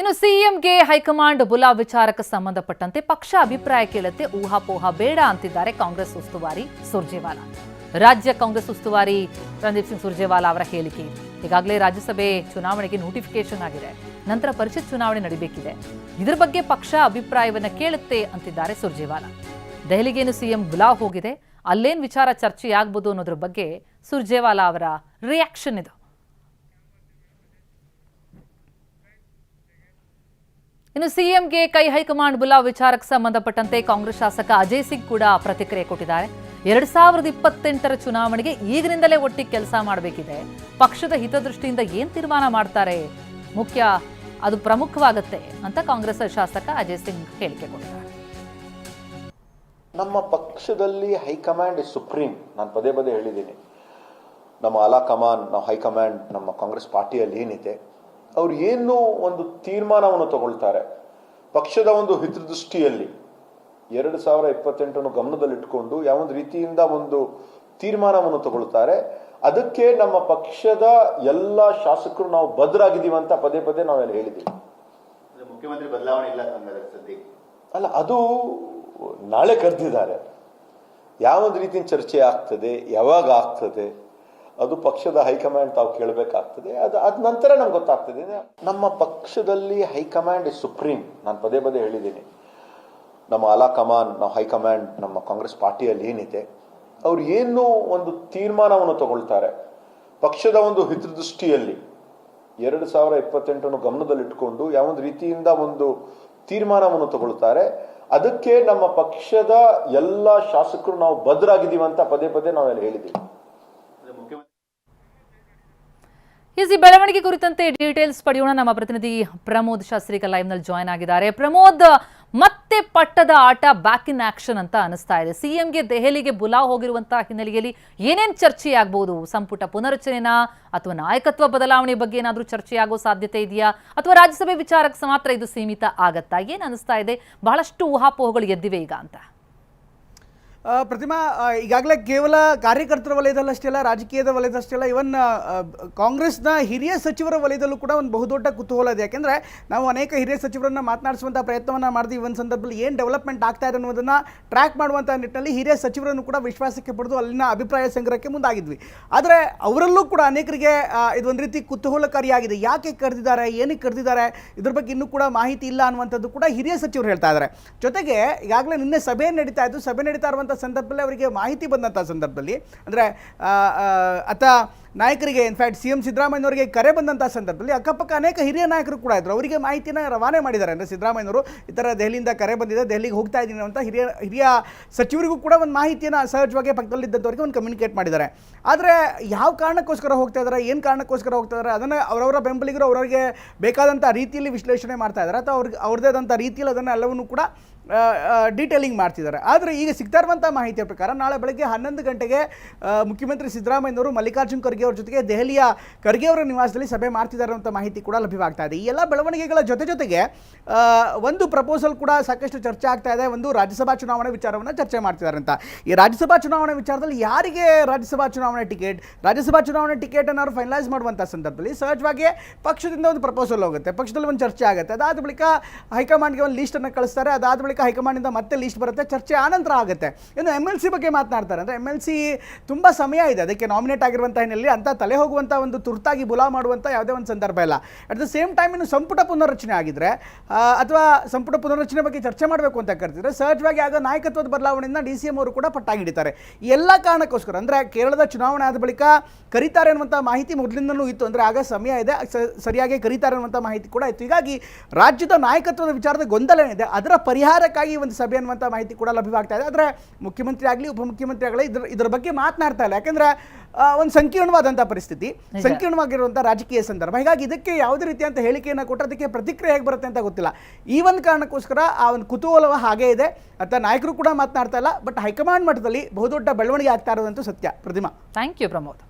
ಇನ್ನು ಸಿಎಂಗೆ ಹೈಕಮಾಂಡ್ ಬುಲಾವ್ ವಿಚಾರಕ್ಕೆ ಸಂಬಂಧಪಟ್ಟಂತೆ ಪಕ್ಷ ಅಭಿಪ್ರಾಯ ಕೇಳುತ್ತೆ, ಊಹಾಪೋಹ ಬೇಡ ಅಂತಿದ್ದಾರೆ ಕಾಂಗ್ರೆಸ್ ಉಸ್ತುವಾರಿ ಸುರ್ಜೇವಾಲಾ. ರಾಜ್ಯ ಕಾಂಗ್ರೆಸ್ ಉಸ್ತುವಾರಿ ರಣದೀಪ್ ಸಿಂಗ್ ಸುರ್ಜೇವಾಲಾ ಅವರ ಹೇಳಿಕೆ. ಈಗಾಗಲೇ ರಾಜ್ಯಸಭೆ ಚುನಾವಣೆಗೆ ನೋಟಿಫಿಕೇಶನ್ ಆಗಿದೆ, ನಂತರ ಪರಿಷತ್ ಚುನಾವಣೆ ನಡೆಯಬೇಕಿದೆ. ಇದರ ಬಗ್ಗೆ ಪಕ್ಷ ಅಭಿಪ್ರಾಯವನ್ನ ಕೇಳುತ್ತೆ ಅಂತಿದ್ದಾರೆ ಸುರ್ಜೇವಾಲಾ. ದೆಹಲಿಗೇನು ಸಿಎಂ ಬುಲಾವ್ ಹೋಗಿದೆ, ಅಲ್ಲೇನು ವಿಚಾರ ಚರ್ಚೆಯಾಗಬಹುದು ಅನ್ನೋದ್ರ ಬಗ್ಗೆ ಸುರ್ಜೇವಾಲಾ ಅವರ ರಿಯಾಕ್ಷನ್ ಇದು. ಇನ್ನು ಸಿಎಂಗೆ ಕೈ ಹೈಕಮಾಂಡ್ ಬುಲಾವ್ ವಿಚಾರಕ್ಕೆ ಸಂಬಂಧಪಟ್ಟಂತೆ ಕಾಂಗ್ರೆಸ್ ಶಾಸಕ ಅಜಯ್ ಸಿಂಗ್ ಕೂಡ ಪ್ರತಿಕ್ರಿಯೆ ಕೊಟ್ಟಿದ್ದಾರೆ. 2028ರ ಚುನಾವಣೆಗೆ ಈಗಿನಿಂದಲೇ ಒಟ್ಟಿಗೆ ಕೆಲಸ ಮಾಡಬೇಕಿದೆ. ಪಕ್ಷದ ಹಿತದೃಷ್ಟಿಯಿಂದ ಏನ್ ತೀರ್ಮಾನ ಮಾಡ್ತಾರೆ ಅದು ಪ್ರಮುಖವಾಗುತ್ತೆ ಅಂತ ಕಾಂಗ್ರೆಸ್ ಶಾಸಕ ಅಜಯ್ ಸಿಂಗ್ ಹೇಳಿಕೆ ಕೊಟ್ಟಿದ್ದಾರೆ. ನಮ್ಮ ಪಕ್ಷದಲ್ಲಿ ಹೈಕಮಾಂಡ್ ಇಸ್ ಸುಪ್ರೀಂ. ನಾನು ಪದೇ ಪದೇ ಹೇಳಿದ್ದೀನಿ, ನಮ್ಮ ಅಲಾ ಕಮಾನ್, ನಾವು ಹೈಕಮಾಂಡ್ ನಮ್ಮ ಕಾಂಗ್ರೆಸ್ ಪಾರ್ಟಿಯಲ್ಲಿ ಏನಿದೆ, ಅವ್ರು ಏನು ಒಂದು ತೀರ್ಮಾನವನ್ನು ತಗೊಳ್ತಾರೆ ಪಕ್ಷದ ಒಂದು ಹಿತದೃಷ್ಟಿಯಲ್ಲಿ 2028 ಗಮನದಲ್ಲಿಟ್ಕೊಂಡು ಯಾವೊಂದು ರೀತಿಯಿಂದ ಒಂದು ತೀರ್ಮಾನವನ್ನು ತಗೊಳ್ತಾರೆ, ಅದಕ್ಕೆ ನಮ್ಮ ಪಕ್ಷದ ಎಲ್ಲ ಶಾಸಕರು ನಾವು ಬದ್ಧರಾಗಿದ್ದೀವಿ ಅಂತ ಪದೇ ಪದೇ ನಾವೆಲ್ಲ ಹೇಳಿದ್ದೀವಿ. ಮುಖ್ಯಮಂತ್ರಿ ಬದಲಾವಣೆ ಇಲ್ಲ ಅಲ್ಲ, ಅದು ನಾಳೆ ಕರೆದಿದ್ದಾರೆ. ಯಾವೊಂದು ರೀತಿಯ ಚರ್ಚೆ ಆಗ್ತದೆ, ಯಾವಾಗ ಆಗ್ತದೆ, ಅದು ಪಕ್ಷದ ಹೈಕಮಾಂಡ್ ತಾವು ಕೇಳಬೇಕಾಗ್ತದೆ. ಅದ ನಂತರ ನಮ್ಗೆ ಗೊತ್ತಾಗ್ತದೆ. ನಮ್ಮ ಪಕ್ಷದಲ್ಲಿ ಹೈಕಮಾಂಡ್ ಇಸ್ ಸುಪ್ರೀಂ. ನಾನು ಪದೇ ಪದೇ ಹೇಳಿದ್ದೀನಿ, ನಮ್ಮ ಅಲಾ ಕಮಾನ್, ನಾವು ಹೈಕಮಾಂಡ್ ನಮ್ಮ ಕಾಂಗ್ರೆಸ್ ಪಾರ್ಟಿಯಲ್ಲಿ ಏನಿದೆ, ಅವ್ರು ಏನು ಒಂದು ತೀರ್ಮಾನವನ್ನು ತಗೊಳ್ತಾರೆ ಪಕ್ಷದ ಒಂದು ಹಿತದೃಷ್ಟಿಯಲ್ಲಿ 2028 ಗಮನದಲ್ಲಿಟ್ಕೊಂಡು ಯಾವೊಂದು ರೀತಿಯಿಂದ ಒಂದು ತೀರ್ಮಾನವನ್ನು ತಗೊಳ್ತಾರೆ, ಅದಕ್ಕೆ ನಮ್ಮ ಪಕ್ಷದ ಎಲ್ಲ ಶಾಸಕರು ನಾವು ಬದ್ಧರಾಗಿದ್ದೀವಿ ಅಂತ ಪದೇ ಪದೇ ನಾವೆಲ್ಲ ಹೇಳಿದ್ದೀವಿ. ಈ ಬೆಳವಣಿಗೆ ಕುರಿತಂತೆ ಡೀಟೇಲ್ಸ್ ಪಡೆಯೋಣ. ನಮ್ಮ ಪ್ರತಿನಿಧಿ ಪ್ರಮೋದ್ ಶಾಸ್ತ್ರಿಕ ಲೈವ್ ನಲ್ಲಿ ಜಾಯ್ನ್ ಆಗಿದ್ದಾರೆ. ಪ್ರಮೋದ್, ಮತ್ತೆ ಪಟ್ಟದ ಆಟ ಬ್ಯಾಕ್ ಇನ್ ಆಕ್ಷನ್ ಅಂತ ಅನಿಸ್ತಾ ಇದೆ. ಸಿಎಂಗೆ ದೆಹಲಿಗೆ ಬುಲಾವ್ ಹೋಗಿರುವಂತಹ ಹಿನ್ನೆಲೆಯಲ್ಲಿ ಏನೇನ್ ಚರ್ಚೆ ಆಗಬಹುದು? ಸಂಪುಟ ಪುನರಚನೆನಾ ಅಥವಾ ನಾಯಕತ್ವ ಬದಲಾವಣೆ ಬಗ್ಗೆ ಏನಾದ್ರೂ ಚರ್ಚೆ ಆಗೋ ಸಾಧ್ಯತೆ ಇದೆಯಾ, ಅಥವಾ ರಾಜ್ಯಸಭೆ ವಿಚಾರಕ್ಕೆ ಮಾತ್ರ ಇದು ಸೀಮಿತ ಆಗತ್ತಾ? ಏನ್ ಅನಿಸ್ತಾ ಇದೆ? ಬಹಳಷ್ಟು ಊಹಾಪೋಹಗಳು ಎದ್ದಿವೆ ಈಗ ಅಂತ. ಪ್ರತಿಮಾ, ಈಗಾಗಲೇ ಕೇವಲ ಕಾರ್ಯಕರ್ತರ ವಲಯದಲ್ಲಷ್ಟೇ ಅಲ್ಲ, ರಾಜಕೀಯದ ವಲಯದಷ್ಟೇ ಅಲ್ಲ, ಇವನ್ ಕಾಂಗ್ರೆಸ್ನ ಹಿರಿಯ ಸಚಿವರ ವಲಯದಲ್ಲೂ ಕೂಡ ಒಂದು ಬಹುದೊಡ್ಡ ಕುತೂಹಲ ಇದೆ. ಯಾಕೆಂದರೆ ನಾವು ಅನೇಕ ಹಿರಿಯ ಸಚಿವರನ್ನು ಮಾತನಾಡಿಸುವಂಥ ಪ್ರಯತ್ನವನ್ನು ಮಾಡಿದ್ವಿ. ಒಂದು ಸಂದರ್ಭದಲ್ಲಿ ಏನು ಡೆವಲಪ್ಮೆಂಟ್ ಆಗ್ತಾ ಇದೆ ಅನ್ನೋದನ್ನು ಟ್ರ್ಯಾಕ್ ಮಾಡುವಂಥ ನಿಟ್ಟಿನಲ್ಲಿ ಹಿರಿಯ ಸಚಿವರನ್ನು ಕೂಡ ವಿಶ್ವಾಸಕ್ಕೆ ಪಡೆದು ಅಲ್ಲಿನ ಅಭಿಪ್ರಾಯ ಸಂಗ್ರಹಕ್ಕೆ ಮುಂದಾಗಿದ್ವಿ. ಆದರೆ ಅವರಲ್ಲೂ ಕೂಡ ಅನೇಕರಿಗೆ ಇದೊಂದು ರೀತಿ ಕುತೂಹಲಕಾರಿಯಾಗಿದೆ. ಯಾಕೆ ಕರೆದಿದ್ದಾರೆ, ಏನಕ್ಕೆ ಕರೆದಿದ್ದಾರೆ, ಇದ್ರ ಬಗ್ಗೆ ಇನ್ನೂ ಕೂಡ ಮಾಹಿತಿ ಇಲ್ಲ ಅನ್ನುವಂಥದ್ದು ಕೂಡ ಹಿರಿಯ ಸಚಿವರು ಹೇಳ್ತಾ ಇದ್ದಾರೆ. ಜೊತೆಗೆ ಈಗಾಗಲೇ ನಿನ್ನೆ ಸಭೆ ನಡೀತಾ ಇರುವಂಥ ಸಂದರ್ಭದಲ್ಲಿ ಅವರಿಗೆ ಮಾಹಿತಿ ಬಂದಂಥ ಸಂದರ್ಭದಲ್ಲಿ ಅಂದರೆ ನಾಯಕರಿಗೆ, ಇನ್ಫ್ಯಾಕ್ಟ್ ಸಿ ಎಂ ಸಿದ್ದರಾಮಯ್ಯನವರಿಗೆ ಕರೆ ಬಂದಂಥ ಸಂದರ್ಭದಲ್ಲಿ ಅಕ್ಕಪಕ್ಕ ಅನೇಕ ಹಿರಿಯ ನಾಯಕರು ಕೂಡ ಇದ್ದರು. ಅವರಿಗೆ ಮಾಹಿತಿನ ರವಾನೆ ಮಾಡಿದ್ದಾರೆ. ಅಂದರೆ ಸಿದ್ದರಾಮಯ್ಯನವರು ಈ ಥರ ದೆಹಲಿಯಿಂದ ಕರೆ ಬಂದಿದೆ, ದೆಹಲಿಗೆ ಹೋಗ್ತಾ ಇದ್ದೀನಿ ಅಂತ ಹಿರಿಯ ಸಚಿವರಿಗೂ ಕೂಡ ಒಂದು ಮಾಹಿತಿಯನ್ನು ಸಹಜವಾಗಿ ಪಕ್ಕದಲ್ಲಿದ್ದವರಿಗೆ ಒಂದು ಕಮ್ಯುನಿಕೇಟ್ ಮಾಡಿದ್ದಾರೆ. ಆದರೆ ಯಾವ ಕಾರಣಕ್ಕೋಸ್ಕರ ಹೋಗ್ತಾ ಇದ್ದಾರೆ, ಏನು ಕಾರಣಕ್ಕೋಸ್ಕರ ಹೋಗ್ತಾ ಇದ್ದಾರೆ, ಅದನ್ನು ಅವರವರ ಬೆಂಬಲಿಗರು ಅವರಿಗೆ ಬೇಕಾದಂಥ ರೀತಿಯಲ್ಲಿ ವಿಶ್ಲೇಷಣೆ ಮಾಡ್ತಾ ಇದ್ದಾರೆ, ಅಥವಾ ಅವ್ರದ್ದೇ ಆದಂಥ ರೀತಿಯಲ್ಲಿ ಅದನ್ನು ಎಲ್ಲವನ್ನೂ ಕೂಡ ಡೀಟೇಲಿಂಗ್ ಮಾಡ್ತಿದ್ದಾರೆ. ಆದರೆ ಈಗ ಸಿಗ್ತಾ ಇರುವಂಥ ಮಾಹಿತಿಯ ಪ್ರಕಾರ ನಾಳೆ ಬೆಳಗ್ಗೆ 11 ಗಂಟೆಗೆ ಮುಖ್ಯಮಂತ್ರಿ ಸಿದ್ದರಾಮಯ್ಯನವರು ಮಲ್ಲಿಕಾರ್ಜುನ್ ಖರ್ಗೆ ಅವರ ಜೊತೆಗೆ ದೆಹಲಿಯ ಖರ್ಗೆ ಅವರ ನಿವಾಸದಲ್ಲಿ ಸಭೆ ಮಾಡ್ತಿದ್ದಾರೆ ಅಂತ ಮಾಹಿತಿ ಕೂಡ ಲಭ್ಯವಾಗ್ತಾ ಇದೆ. ಈ ಎಲ್ಲ ಬೆಳವಣಿಗೆಗಳ ಜೊತೆಗೆ ಒಂದು ಪ್ರಪೋಸಲ್ ಕೂಡ ಸಾಕಷ್ಟು ಚರ್ಚೆ ಆಗ್ತಾ ಇದೆ. ಒಂದು ರಾಜ್ಯಸಭಾ ಚುನಾವಣೆ ವಿಚಾರವನ್ನು ಚರ್ಚೆ ಮಾಡ್ತಿದ್ದಾರೆ ಅಂತ. ಈ ರಾಜ್ಯಸಭಾ ಚುನಾವಣೆ ವಿಚಾರದಲ್ಲಿ ಯಾರಿಗೆ ರಾಜ್ಯಸಭಾ ಚುನಾವಣೆ ಟಿಕೆಟ್ ಅನ್ನು ಫೈನಲೈಸ್ ಮಾಡುವಂಥ ಸಂದರ್ಭದಲ್ಲಿ ಸಹಜವಾಗಿ ಪಕ್ಷದಿಂದ ಒಂದು ಪ್ರಪೋಸಲ್ ಹೋಗುತ್ತೆ, ಪಕ್ಷದಲ್ಲಿ ಒಂದು ಚರ್ಚೆ ಆಗುತ್ತೆ. ಅದಾದ ಬಳಿಕ ಹೈಕಮಾಂಡ್ಗೆ ಒಂದು ಲೀಸ್ಟನ್ನು ಕಳಿಸ್ತಾರೆ. ಅದಾದ ಬಳಿಕ ಹೈಕಮಾಂಡಿಂದ ಮತ್ತೆ ಲೀಸ್ಟ್ ಬರುತ್ತೆ, ಚರ್ಚೆ ಆನಂತರ ಆಗುತ್ತೆ. ಇನ್ನು MLC ಬಗ್ಗೆ ಮಾತನಾಡ್ತಾರೆ. ಅಂದರೆ MLC ತುಂಬ ಸಮಯ ಇದೆ, ಅದಕ್ಕೆ ನಾಮಿನೇಟ್ ಆಗಿರುವಂಥ ಹಿನ್ನೆಲೆಯಲ್ಲಿ ಅಂತ ತಲೆ ಹೋಗುವಂಥ ಒಂದು ತುರ್ತಾಗಿ ಬುಲಾವ್ ಮಾಡುವಂಥ ಯಾವುದೇ ಒಂದು ಸಂದರ್ಭ ಇಲ್ಲ. ಅಟ್ ದ ಸೇಮ್ ಟೈಮ್ ಇನ್ನು ಸಂಪುಟ ಪುನರ್ರಚನೆ ಆಗಿದ್ರೆ ಅಥವಾ ಸಂಪುಟ ಪುನರ್ರಚನೆ ಬಗ್ಗೆ ಚರ್ಚೆ ಮಾಡಬೇಕು ಅಂತ ಕರೆದಿದ್ರೆ ಸಹಜವಾಗಿ ಆಗ ನಾಯಕತ್ವದ ಬದಲಾವಣೆಯಿಂದ DCM ಅವರು ಕೂಡ ಪಟ್ಟಾಗಿ ಹಿಡಿತಾರೆ. ಎಲ್ಲ ಕಾರಣಕ್ಕೋಸ್ಕರ ಅಂದರೆ ಕೇರಳದ ಚುನಾವಣೆ ಆದ ಬಳಿಕ ಕರೀತಾರೆ ಅನ್ನುವಂಥ ಮಾಹಿತಿ ಮೊದಲಿಂದಲೂ ಇತ್ತು. ಅಂದರೆ ಆಗ ಸಮಯ ಇದೆ, ಸರಿಯಾಗಿ ಕರೀತಾರೆ ಅನ್ನುವಂಥ ಮಾಹಿತಿ ಕೂಡ ಇತ್ತು. ಹೀಗಾಗಿ ರಾಜ್ಯದ ನಾಯಕತ್ವದ ವಿಚಾರದ ಗೊಂದಲ ಏನಿದೆ ಅದರ ಪರಿಹಾರಕ್ಕಾಗಿ ಒಂದು ಸಭೆ ಅನ್ನುವಂಥ ಮಾಹಿತಿ ಕೂಡ ಲಭ್ಯವಾಗ್ತಾ ಇದೆ. ಆದರೆ ಮುಖ್ಯಮಂತ್ರಿ ಆಗಲಿ ಉಪಮುಖ್ಯಮಂತ್ರಿ ಆಗಲಿ ಇದರ ಬಗ್ಗೆ ಮಾತನಾಡ್ತಾ ಇಲ್ಲ. ಯಾಕೆಂದರೆ ಒಂದು ಸಂಕೀರ್ಣವಾದಂಥ ಪರಿಸ್ಥಿತಿ, ಸಂಕೀರ್ಣವಾಗಿರುವಂಥ ರಾಜಕೀಯ ಸಂದರ್ಭ. ಹೀಗಾಗಿ ಇದಕ್ಕೆ ಯಾವುದೇ ರೀತಿಯಂಥ ಹೇಳಿಕೆಯನ್ನು ಕೊಟ್ಟರೆ ಅದಕ್ಕೆ ಪ್ರತಿಕ್ರಿಯೆ ಹೇಗೆ ಬರುತ್ತೆ ಅಂತ ಗೊತ್ತಿಲ್ಲ. ಈ ಒಂದು ಕಾರಣಕ್ಕೋಸ್ಕರ ಆ ಒಂದು ಕುತೂಹಲ ಹಾಗೇ ಇದೆ. ಅಥವಾ ನಾಯಕರು ಕೂಡ ಮಾತನಾಡ್ತಾ ಇಲ್ಲ. ಬಟ್ ಹೈಕಮಾಂಡ್ ಮಟ್ಟದಲ್ಲಿ ಬಹುದೊಡ್ಡ ಬೆಳವಣಿಗೆ ಆಗ್ತಾ ಇರೋದಂತೂ ಸತ್ಯ. ಪ್ರತಿಮಾ, ಥ್ಯಾಂಕ್ ಯು ಪ್ರಮೋದ್.